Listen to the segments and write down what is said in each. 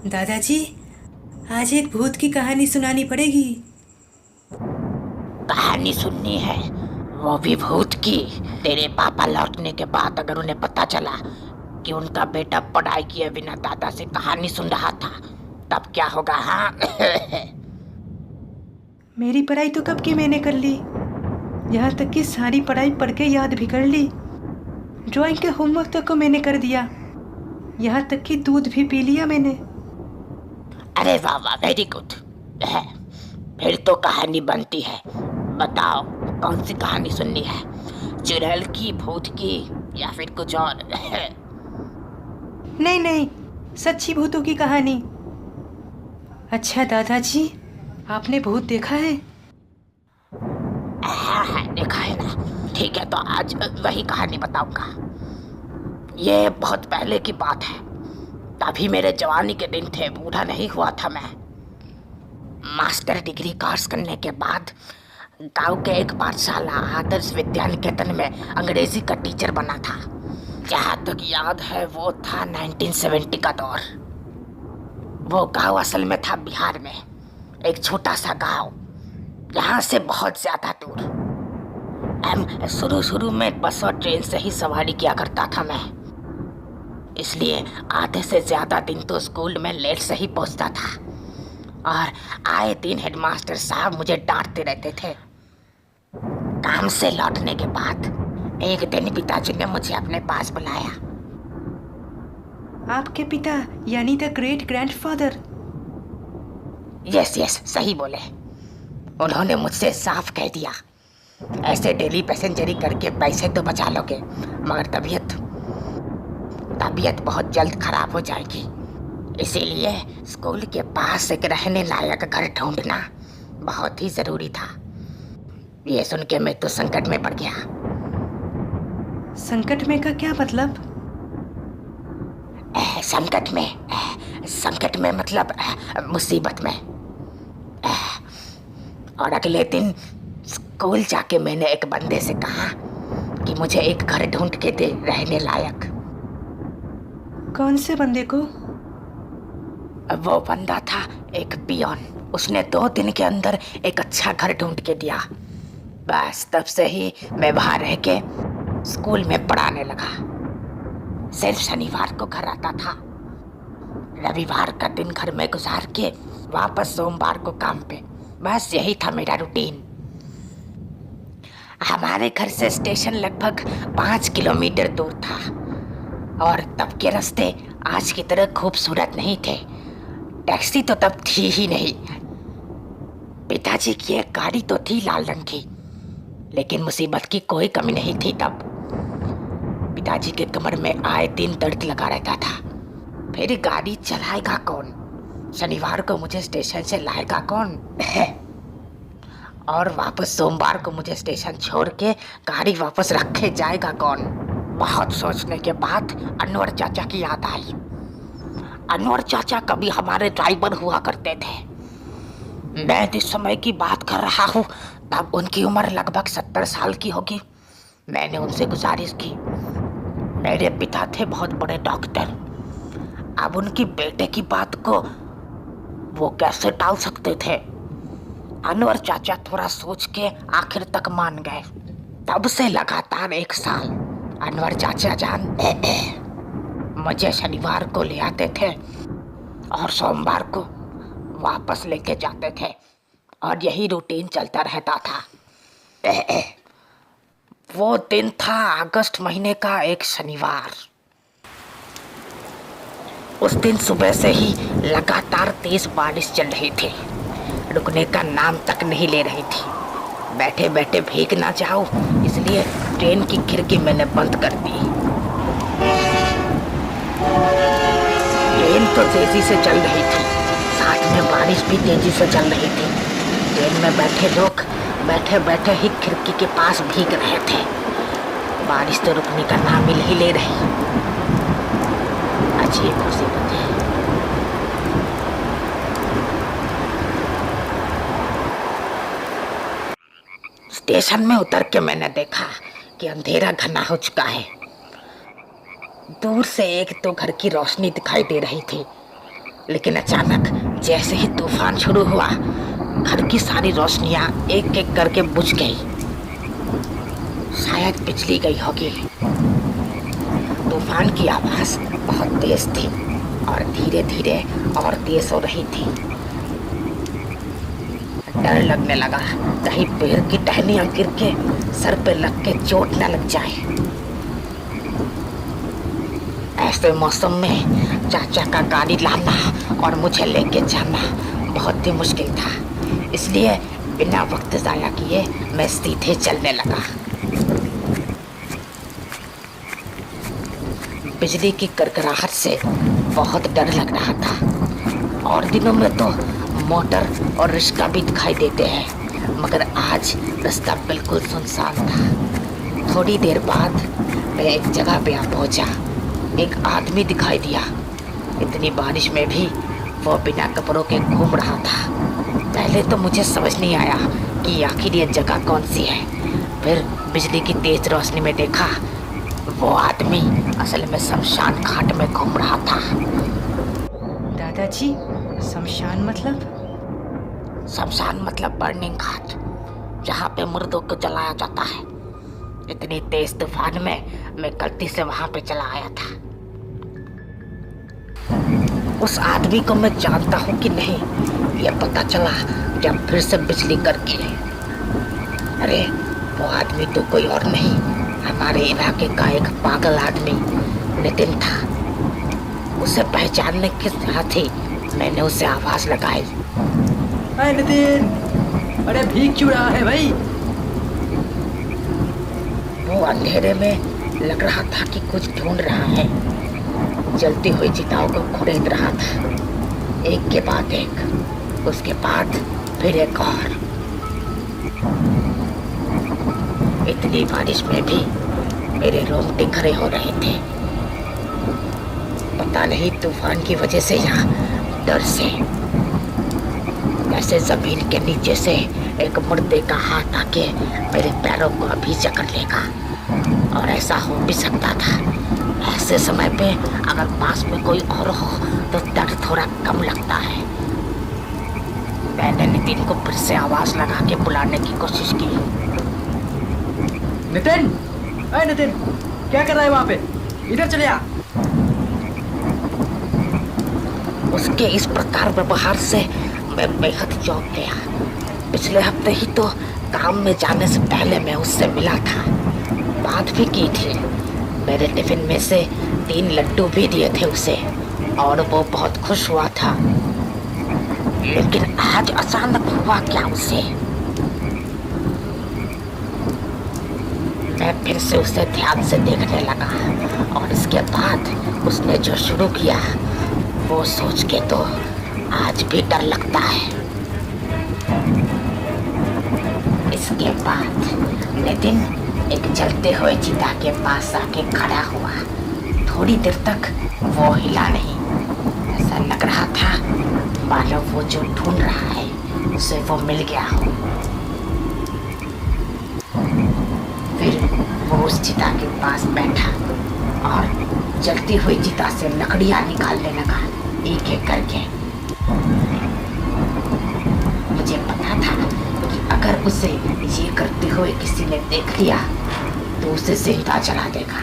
दादाजी, आज एक भूत की कहानी सुनानी पड़ेगी। कहानी सुननी है, वो भी भूत की। तेरे पापा लौटने के बाद अगर उन्हें पता चला कि उनका बेटा पढ़ाई किए बिना दादा से कहानी सुन रहा था, तब क्या होगा? हाँ। मेरी पढ़ाई तो कब की मैंने कर ली, यहाँ तक कि सारी पढ़ाई पढ़ के याद भी कर ली। ड्राइंग के होमवर्क तक को मैंने कर दिया, यहाँ तक कि दूध भी पी लिया मैंने। अरे वाह वाह, वेरी गुड। फिर तो कहानी बनती है। बताओ, कौन सी कहानी सुननी है? चुड़ैल की, भूत की, या फिर कुछ और? नहीं नहीं, सच्ची भूतों की कहानी। अच्छा दादाजी, आपने भूत देखा है? हाँ, देखा है ना। ठीक है, तो आज वही कहानी बताऊंगा। ये बहुत पहले की बात है, तभी मेरे जवानी के दिन थे, बूढ़ा नहीं हुआ था मैं। मास्टर डिग्री कोर्स करने के बाद गांव के एक पाठशाला आदर्श विद्या निकेतन में अंग्रेजी का टीचर बना था। जहाँ तक याद है वो था 1970 का दौर। वो गांव असल में था बिहार में, एक छोटा सा गांव, यहाँ से बहुत ज्यादा दूर। शुरू में बस और ट्रेन से ही सवारी किया करता था मैं, इसलिए आधे से ज्यादा दिन तो स्कूल में लेट से ही पहुंचता था। और आए दिन हेडमास्टर साहब मुझे डांटते रहते थे। काम से लौटने के बाद एक दिन पिताजी ने मुझे अपने पास बुलाया। आपके पिता यानी the great grandfather? Yes yes, सही बोले। उन्होंने मुझसे साफ कह दिया, ऐसे डेली पैसेंजरी करके पैसे तो बचा लोगे, मगर तबीयत बहुत जल्द खराब हो जाएगी। इसीलिए स्कूल के पास एक रहने लायक घर ढूंढना बहुत ही जरूरी था। ये सुन के मैं तो संकट में पड़ गया। संकट में का क्या मतलब? संकट में मतलब मुसीबत में। और अगले दिन स्कूल जाके मैंने एक बंदे से कहा कि मुझे एक घर ढूंढ के दे रहने लायक। कौन से बंदे को? वो बंदा था एक पियोन। उसने 2 दिन के अंदर एक अच्छा घर ढूंढ के दिया। बस तब से ही मैं बाहर रह के स्कूल में पढ़ाने लगा। सिर्फ शनिवार को घर आता था, रविवार का दिन घर में गुजार के वापस सोमवार को काम पे। बस यही था मेरा रूटीन। हमारे घर से स्टेशन लगभग 5 किलोमीटर दूर था, और तब के रास्ते आज की तरह खूबसूरत नहीं थे। टैक्सी तो तब थी ही नहीं। पिताजी की एक गाड़ी तो थी लाल रंग की, लेकिन मुसीबत की कोई कमी नहीं थी तब। पिताजी के कमर में आए दिन दर्द लगा रहता था। फिर गाड़ी चलाएगा कौन? शनिवार को मुझे स्टेशन से लाएगा कौन? और वापस सोमवार को मुझे स्टेशन छोड़ के गाड़ी वापस रखे जाएगा कौन? बहुत सोचने के बाद अनवर चाचा की याद आई। अनवर चाचा कभी हमारे ड्राइवर हुआ करते थे। मैं जिस समय की बात कर रहा हूँ तब उनकी उम्र लगभग 70 साल की होगी। मैंने उनसे गुजारिश की। मेरे पिता थे बहुत बड़े डॉक्टर, अब उनकी बेटे की बात को वो कैसे टाल सकते थे? अनवर चाचा थोड़ा सोच के आखिर तक मान गए। तब से लगातार 1 साल अनवर चाचा जान मुझे शनिवार को ले आते थे और सोमवार को वापस लेके जाते थे, और यही रूटीन चलता रहता था। वो दिन था अगस्त महीने का एक शनिवार। उस दिन सुबह से ही लगातार तेज बारिश चल रही थी, रुकने का नाम तक नहीं ले रही थी। बैठे बैठे भीग ना जाऊं, इसलिए ट्रेन की खिड़की मैंने बंद कर दी। ट्रेन तो तेजी से चल रही थी, साथ में बारिश भी तेजी से चल रही थी। ट्रेन में बैठे लोग बैठे बैठे ही खिड़की के पास भीग रहे थे। बारिश तो रुकने का नाम ही नहीं ले रही। अजीब मुसीबत है। स्टेशन में उतर के मैंने देखा कि अंधेरा घना हो चुका है। दूर से 1-2 घर की रोशनी दिखाई दे रही थी, लेकिन अचानक जैसे ही तूफान शुरू हुआ, घर की सारी रोशनियां एक एक करके बुझ गई। शायद बिजली गई होगी। तूफान की आवाज बहुत तेज थी और धीरे धीरे और तेज हो रही थी। डर लगने लगा कहीं पेड़ की टहनियां गिर के सर पे लग के चोट न लग जाए। ऐसे मौसम में चाचा का गाड़ी लाना और मुझे लेके जाना बहुत ही मुश्किल था, इसलिए बिना वक्त ज़ाया किए मैं सीधे चलने लगा। बिजली की कड़कड़ाहट से बहुत डर लग रहा था। और दिनों में तो मोटर और रिक्शा भी दिखाई देते हैं, मगर आज रास्ता बिल्कुल सुनसान था। थोड़ी देर बाद मैं एक जगह पे आ पहुंचा। एक आदमी दिखाई दिया। इतनी बारिश में भी वो बिना कपड़ों के घूम रहा था। पहले तो मुझे समझ नहीं आया कि आखिर ये जगह कौन सी है। फिर बिजली की तेज रोशनी में देखा वो आदमी असल में शमशान घाट में घूम रहा था। दादाजी, शमशान मतलब? शमशान मतलब बर्निंग घाट, जहाँ पे मुर्दों को जलाया जाता है। इतनी तेज तूफान में मैं गलती से वहां पे चला आया था। उस आदमी को मैं जानता हूँ कि नहीं, यह पता चला जब फिर से बिजली करके। अरे वो आदमी तो कोई और नहीं, हमारे इलाके का एक पागल आदमी नितिन था। उसे पहचानने के साथ ही मैंने उसे आवाज लगाई। अरे नितिन, अरे भीग क्यों रहा है भाई? वो अंधेरे में लग रहा था कि कुछ ढूंढ रहा है। जलती हुई चिताओं को खुरेद रहा था, एक के बाद एक, उसके बाद फिर एक और। इतनी बारिश में भी मेरे रोंगटे खड़े हो रहे थे। पता नहीं तूफान की वजह से या डर से, ऐसे जमीन के नीचे से एक मुर्दे का हाथ आके मेरे पैरों को अभी जकड़ लेगा। और ऐसा हो भी सकता था। ऐसे समय पे अगर पास में कोई और हो तो दर्द थोड़ा कम लगता है। मैंने नितिन को फिर से आवाज लगा के बुलाने की कोशिश की। नितिन, अरे नितिन, क्या कर रहा है वहाँ पे? इधर चले आ। उसके इस प्रकार व्यवहार से मैं बेहद चौंक गया। पिछले हफ्ते ही तो काम में जाने से पहले मैं उससे मिला था, बात भी की थी। मेरे टिफिन में से 3 लड्डू भी दिए थे उसे और वो बहुत खुश हुआ था। लेकिन आज अचानक हुआ क्या उसे? मैं फिर से उसे ध्यान से देखने लगा और इसके बाद उसने जो शुरू किया वो सोच के तो आज भी डर लगता है। इसके बाद नितिन एक जलते हुए चिता के पास आके खड़ा हुआ। थोड़ी देर तक वो हिला नहीं। ऐसा लग रहा था मानो वो जो ढूंढ रहा है उसे वो मिल गया हो। फिर वो उस चिता के पास बैठा और जलती हुई चिता से लकड़ियां निकालने लगा, एक एक करके। मुझे पता था कि अगर उसे ये करते हुए किसी ने देख लिया तो उसे जिंदा जला देगा।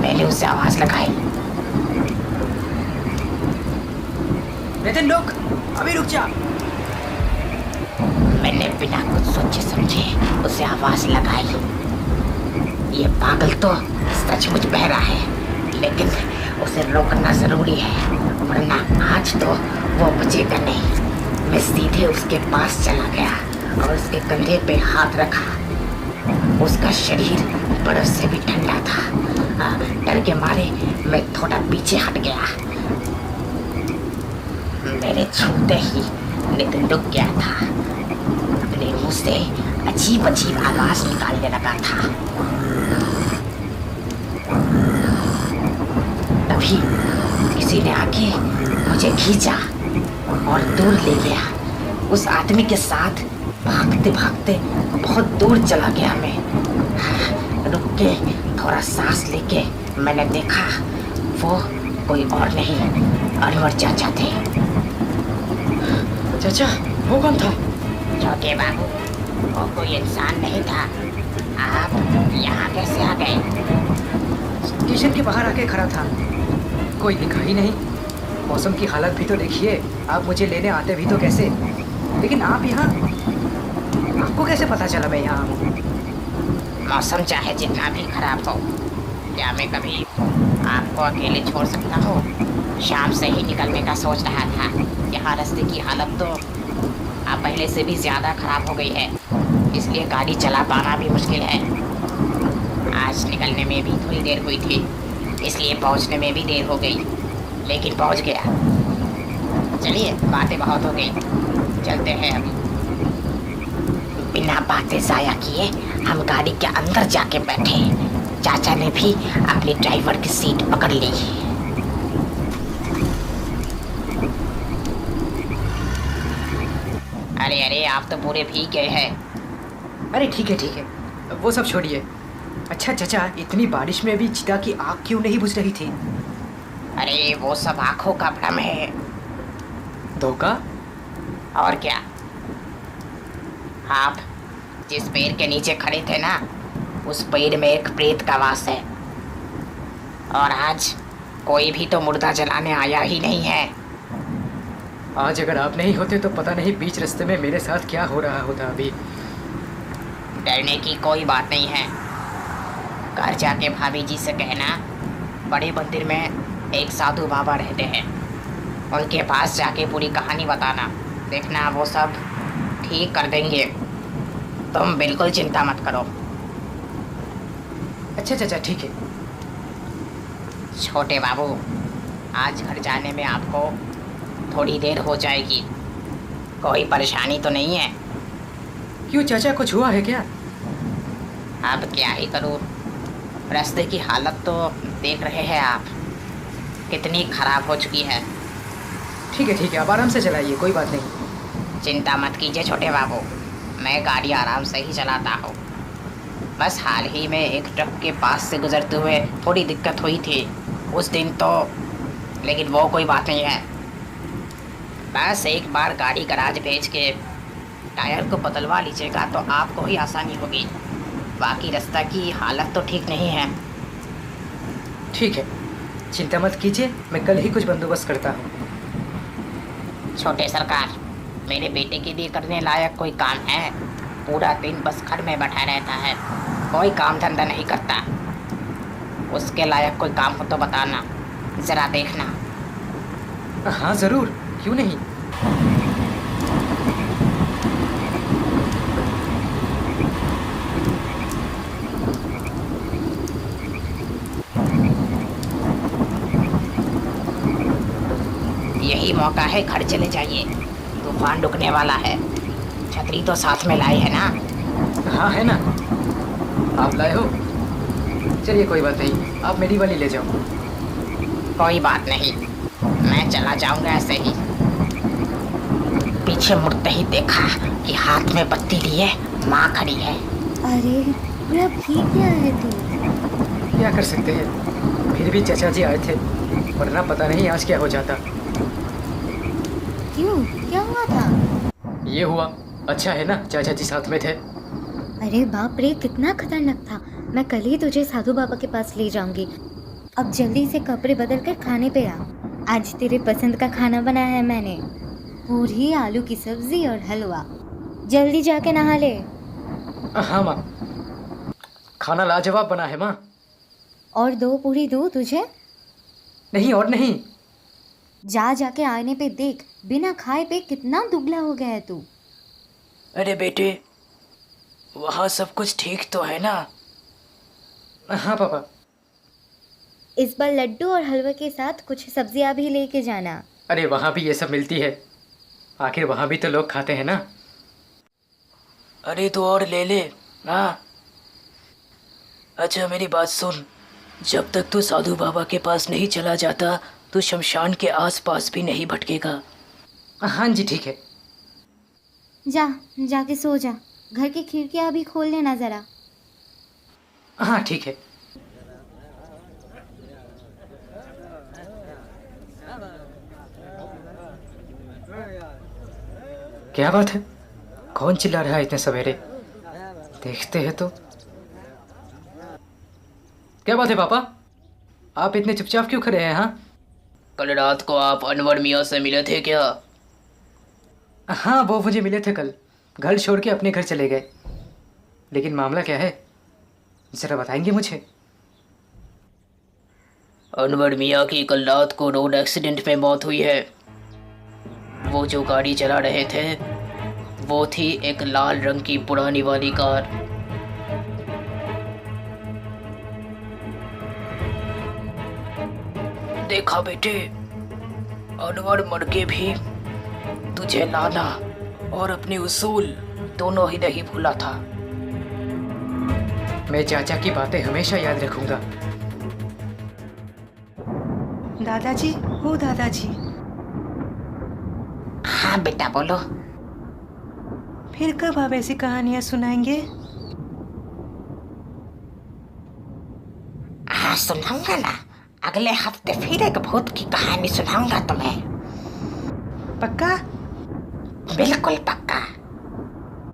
मैंने उसे आवाज लगाई, नितिन रुक, अभी रुक जा। मैंने बिना कुछ सोचे समझे उसे आवाज लगाई। ये पागल तो सचमुच बहरा है, लेकिन उसे रोकना जरूरी है, वरना आज तो वो बचेगा नहीं। मैं सीधे उसके पास चला गया और उसके कंधे पे हाथ रखा। उसका शरीर बर्फ से भी ठंडा था। डर के मारे मैं थोड़ा पीछे हट गया। मेरे छूते ही नितिन रुक गया था। अपने मुंह से अजीब अजीब आवाज निकालने लगा था। तभी किसी ने आके मुझे खींचा और दूर ले गया। उस आदमी के साथ भागते भागते बहुत दूर चला गया मैं। रुक के थोड़ा सांस लेके मैंने देखा वो कोई और नहीं अनवर चाचा थे। चाचा वो कौन था? छोटे बाबू, वो कोई इंसान नहीं था। आप यहाँ कैसे आ गए? स्टेशन के बाहर आके खड़ा था, कोई दिखा ही नहीं। मौसम की हालत भी तो देखिए, आप मुझे लेने आते भी तो कैसे, लेकिन आप यहाँ, आपको कैसे पता चला मैं यहाँ हूँ? मौसम चाहे जितना भी खराब हो, क्या मैं कभी आपको अकेले छोड़ सकता हूँ? शाम से ही निकलने का सोच रहा था। यहाँ रास्ते की हालत तो अब पहले से भी ज़्यादा खराब हो गई है, इसलिए गाड़ी चला पाना भी मुश्किल है। आज निकलने में भी थोड़ी देर हुई थी, इसलिए पहुँचने में भी देर हो गई, लेकिन पहुँच गया। चलिए, बातें बहुत हो गई, चलते हैं अभी। बिना बातें ज़ाया किए हम गाड़ी के अंदर जाके बैठे। चाचा ने भी अपनी ड्राइवर की सीट पकड़ ली। अरे अरे, आप तो पूरे भीग गए हैं। अरे ठीक है, वो सब छोड़िए। अच्छा चाचा, इतनी बारिश में भी चिता की आग क्यों नहीं बुझ रही थी? अरे वो सब आंखों का भ्रम है। धोखा? और क्या, आप जिस पेड़ के नीचे खड़े थे ना, उस पेड़ में एक प्रेत का वास है, और आज कोई भी तो मुर्दा जलाने आया ही नहीं है। आज अगर आप नहीं होते तो पता नहीं बीच रास्ते में मेरे साथ क्या हो रहा होता अभी। डरने की कोई बात नहीं है। घर जाके भाभी जी से कहना, बड़े मंदिर में एक साधु बाबा रहते हैं, उनके पास जाके पूरी कहानी बताना। देखना वो सब ठीक कर देंगे, तुम बिल्कुल चिंता मत करो। अच्छा चाचा ठीक है। छोटे बाबू, आज घर जाने में आपको थोड़ी देर हो जाएगी। कोई परेशानी तो नहीं है? क्यों चाचा, कुछ हुआ है क्या? अब क्या ही करूँ, रास्ते की हालत तो देख रहे हैं आप, कितनी खराब हो चुकी है। ठीक है, आप आराम से चलाइए, कोई बात नहीं। चिंता मत कीजिए छोटे बाबू, मैं गाड़ी आराम से ही चलाता हूँ। बस हाल ही में एक ट्रक के पास से गुजरते हुए थोड़ी दिक्कत हुई थी उस दिन तो, लेकिन वो कोई बात नहीं है। बस एक बार गाड़ी गराज भेज के टायर को बदलवा लीजिएगा तो आपको ही आसानी होगी। बाकी रास्ता की हालत तो ठीक नहीं है। ठीक है, चिंता मत कीजिए, मैं कल ही कुछ बंदोबस्त करता हूँ। छोटे सरकार, मेरे बेटे के लिए करने लायक कोई काम है? पूरा दिन बस घर में बैठा रहता है, कोई काम धंधा नहीं करता। उसके लायक कोई काम हो तो बताना, ज़रा देखना। हाँ ज़रूर, क्यों नहीं। यही मौका है, घर चले जाइए, तूफान रुकने वाला है। छतरी तो साथ में लाए है ना? हाँ है ना, आप लाए हो। चलिए कोई बात नहीं, आप मेरी वाली ले जाओ। कोई बात नहीं, मैं चला जाऊंगा ऐसे ही। पीछे मुड़ते ही देखा कि हाथ में बत्ती लिए माँ खड़ी है। अरे पूरा भीग गया है तू। क्या कर सकते हैं, फिर भी चाचा जी आए थे, वरना पता नहीं आज क्या हो जाता। क्यों, क्या हुआ था? ये हुआ, अच्छा है ना चाचा जी साथ में थे। अरे बाप रे, कितना खतरनाक था। मैं कल ही तुझे साधु बाबा के पास ले जाऊंगी। अब जल्दी से कपड़े बदल कर खाने पे आ। आज तेरे पसंद का खाना बनाया है मैंने, पूरी, आलू की सब्जी और हलवा। जल्दी जाके नहा ले। हाँ माँ, खाना लाजवाब बना है माँ। और 2 पूरी दूँ तुझे? नहीं और नहीं। जाके आईने पे देख, बिना खाए पे कितना दुबला हो गया है तू। अरे बेटे, वहाँ सब कुछ ठीक तो है ना? हाँ पापा। इस बार लड्डू और हलवे के साथ कुछ सब्जियां भी लेके जाना। अरे वहाँ भी ये सब मिलती है, आखिर वहाँ भी तो लोग खाते हैं ना। अरे तो और ले ले। हाँ अच्छा मेरी बात सुन, जब तक तू साधु बाबा के पास नहीं चला जाता तो शमशान के आसपास भी नहीं भटकेगा। हाँ जी ठीक है। जाके सो जा। घर की खिड़कियां भी खोल लेना ज़रा। हाँ ठीक है। क्या बात है? कौन चिल्ला रहा है इतने सवेरे? देखते हैं तो। क्या बात है पापा? आप इतने चुपचाप क्यों खड़े हैं? हाँ कल रात को आप अनवर मियाँ से मिले थे क्या? हाँ, वो मुझे मिले थे कल। घर छोड़ के अपने घर चले गए। लेकिन मामला क्या है, ज़रा बताएंगे मुझे? अनवर मियाँ की कल रात को रोड एक्सीडेंट में मौत हुई है। वो जो गाड़ी चला रहे थे वो थी एक लाल रंग की पुरानी वाली कार। देखा बेटे, अनवर मर के भी तुझे लाना और अपने उसूल दोनों ही नहीं भूला था। मैं चाचा की बातें हमेशा याद रखूंगा। दादाजी, ओ दादाजी, हाँ बेटा बोलो। फिर कब आप ऐसी कहानियां सुनाएंगे? हाँ सुनाऊंगा ना, अगले हफ्ते फिर एक भूत की कहानी सुनाऊंगा तुम्हें। पक्का? बिल्कुल पक्का।